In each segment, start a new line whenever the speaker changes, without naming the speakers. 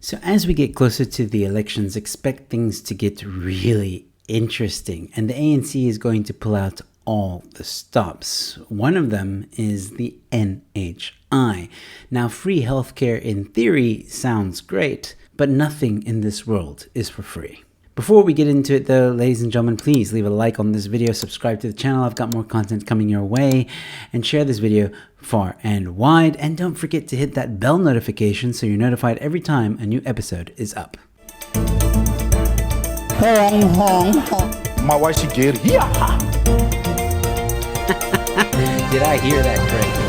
So as we get closer to the elections, expect things to get really interesting. And the ANC is going to pull out all the stops. One of them is the NHI. Now, free healthcare in theory sounds great, but nothing in this world is for free. Before we get into it though, ladies and gentlemen, please leave a like on this video, subscribe to the channel. I've got more content coming your way, and share this video far and wide. And don't forget to hit that bell notification so you're notified every time a new episode is up.
Hong, hong, hong. My wife, she get it. Yeah.
Did I hear that correctly?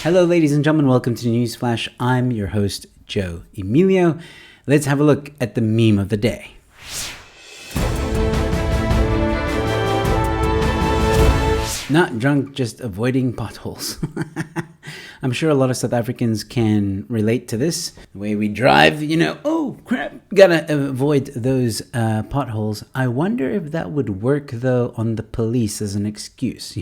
Hello, ladies and gentlemen. Welcome to News Flash. I'm your host, Joe Emilio. Let's have a look at the meme of the day. Not drunk, just avoiding potholes. I'm sure a lot of South Africans can relate to this. The way we drive, oh crap, gotta avoid those potholes. I wonder if that would work though on the police as an excuse,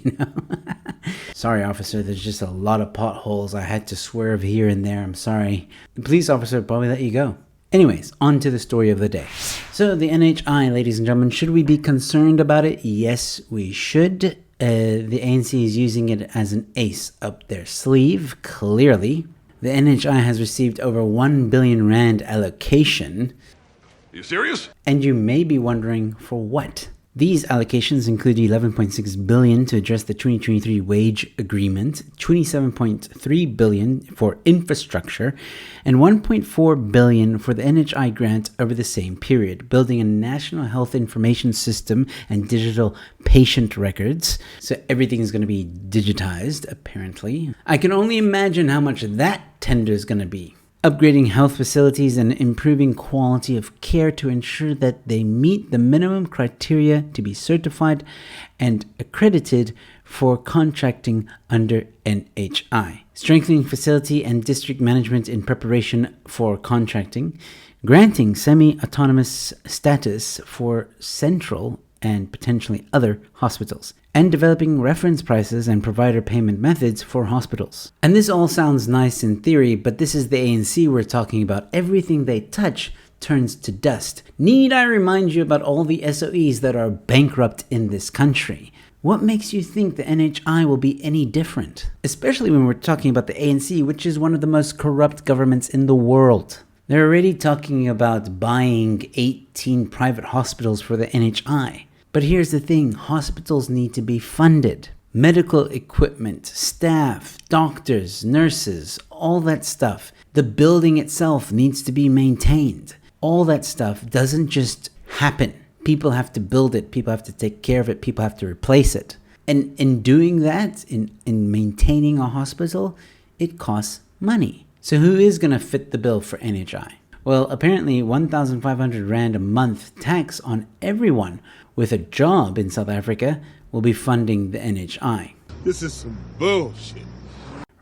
Sorry, officer, there's just a lot of potholes. I had to swerve here and there. I'm sorry. The police officer probably let you go. Anyways, on to the story of the day. So the NHI, ladies and gentlemen, should we be concerned about it? Yes, we should. The ANC is using it as an ace up their sleeve, clearly. The NHI has received over 1 billion rand allocation.
Are you serious?
And you may be wondering, for what? These allocations include 11.6 billion to address the 2023 wage agreement, 27.3 billion for infrastructure, and 1.4 billion for the NHI grant over the same period, building a national health information system and digital patient records. So everything is going to be digitized, apparently. I can only imagine how much that tender is going to be. Upgrading health facilities and improving quality of care to ensure that they meet the minimum criteria to be certified and accredited for contracting under NHI. Strengthening facility and district management in preparation for contracting. Granting semi-autonomous status for central and potentially other hospitals, and developing reference prices and provider payment methods for hospitals. And this all sounds nice in theory, but this is the ANC we're talking about. Everything they touch turns to dust. Need I remind you about all the SOEs that are bankrupt in this country? What makes you think the NHI will be any different? Especially when we're talking about the ANC, which is one of the most corrupt governments in the world. They're already talking about buying 18 private hospitals for the NHI. But here's the thing, hospitals need to be funded. Medical equipment, staff, doctors, nurses, all that stuff. The building itself needs to be maintained. All that stuff doesn't just happen. People have to build it, people have to take care of it, people have to replace it. And in doing that, in maintaining a hospital, it costs money. So who is going to fit the bill for NHI? Well, apparently 1,500 Rand a month tax on everyone with a job in South Africa will be funding the NHI.
This is some bullshit.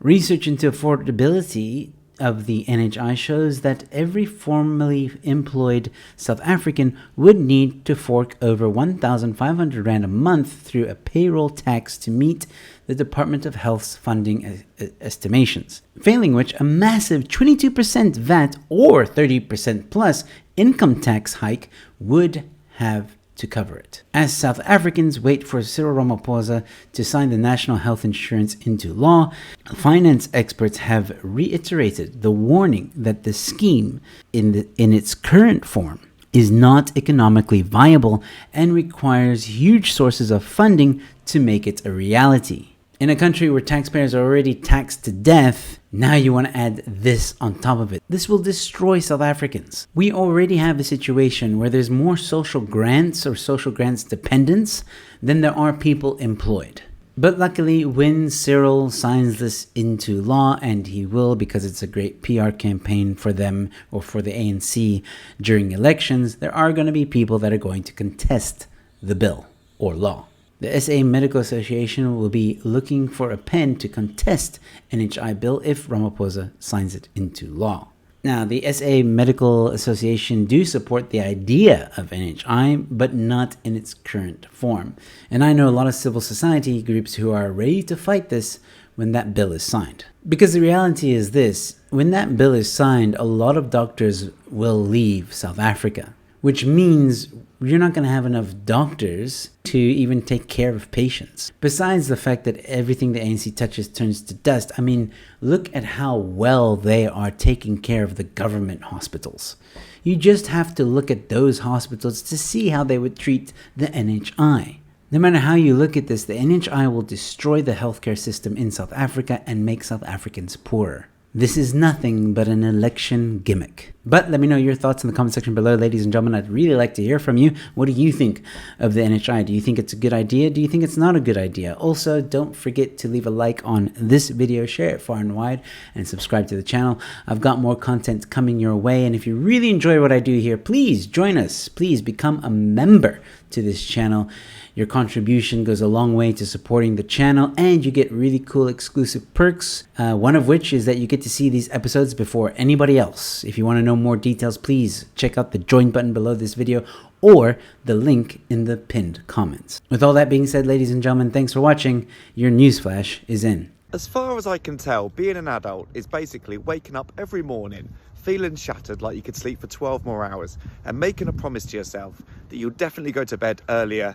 Research into affordability of the NHI shows that every formerly employed South African would need to fork over 1,500 Rand a month through a payroll tax to meet the Department of Health's funding estimations, failing which a massive 22% VAT or 30% plus income tax hike would have to cover it. As South Africans wait for Cyril Ramaphosa to sign the national health insurance into law, finance experts have reiterated the warning that the scheme in its current form is not economically viable and requires huge sources of funding to make it a reality. In a country where taxpayers are already taxed to death, now you want to add this on top of it. This will destroy South Africans. We already have a situation where there's more social grants or social grants dependents than there are people employed. But luckily, when Cyril signs this into law, and he will because it's a great PR campaign for them or for the ANC during elections, there are going to be people that are going to contest the bill or law. The SA Medical Association will be looking for a pen to contest NHI bill if Ramaphosa signs it into law. Now, the SA Medical Association do support the idea of NHI, but not in its current form. And I know a lot of civil society groups who are ready to fight this when that bill is signed. Because the reality is this, when that bill is signed, a lot of doctors will leave South Africa, which means you're not going to have enough doctors to even take care of patients. Besides the fact that everything the ANC touches turns to dust, I mean, look at how well they are taking care of the government hospitals. You just have to look at those hospitals to see how they would treat the NHI. No matter how you look at this, the NHI will destroy the healthcare system in South Africa and make South Africans poorer. This is nothing but an election gimmick. But let me know your thoughts in the comment section below, ladies and gentlemen. I'd really like to hear from you. What do you think of the NHI? Do you think it's a good idea? Do you think it's not a good idea? Also, don't forget to leave a like on this video, share it far and wide, and subscribe to the channel. I've got more content coming your way, and if you really enjoy what I do here, please join us. Please become a member to this channel. Your contribution goes a long way to supporting the channel, and you get really cool exclusive perks, one of which is that you get to see these episodes before anybody else. If you want to know more details, please check out the join button below this video or the link in the pinned comments. With all that being said, ladies and gentlemen, thanks for watching. Your newsflash is in.
As far as I can tell, being an adult is basically waking up every morning feeling shattered like you could sleep for 12 more hours and making a promise to yourself that you'll definitely go to bed earlier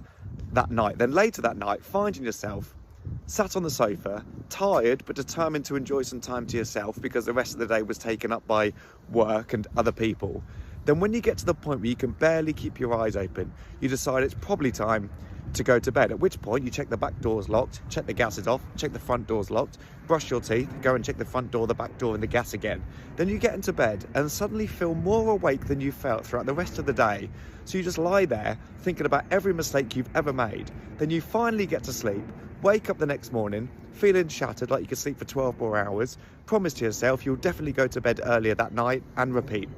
that night. Then later that night, finding yourself sat on the sofa, tired but determined to enjoy some time to yourself because the rest of the day was taken up by work and other people. Then when you get to the point where you can barely keep your eyes open, you decide it's probably time to go to bed, at which point you check the back door's locked, check the gas is off, check the front door's locked, brush your teeth, go and check the front door, the back door and the gas again. Then you get into bed and suddenly feel more awake than you felt throughout the rest of the day. So you just lie there thinking about every mistake you've ever made. Then you finally get to sleep, wake up the next morning feeling shattered like you could sleep for 12 more hours, promise to yourself you'll definitely go to bed earlier that night, and repeat.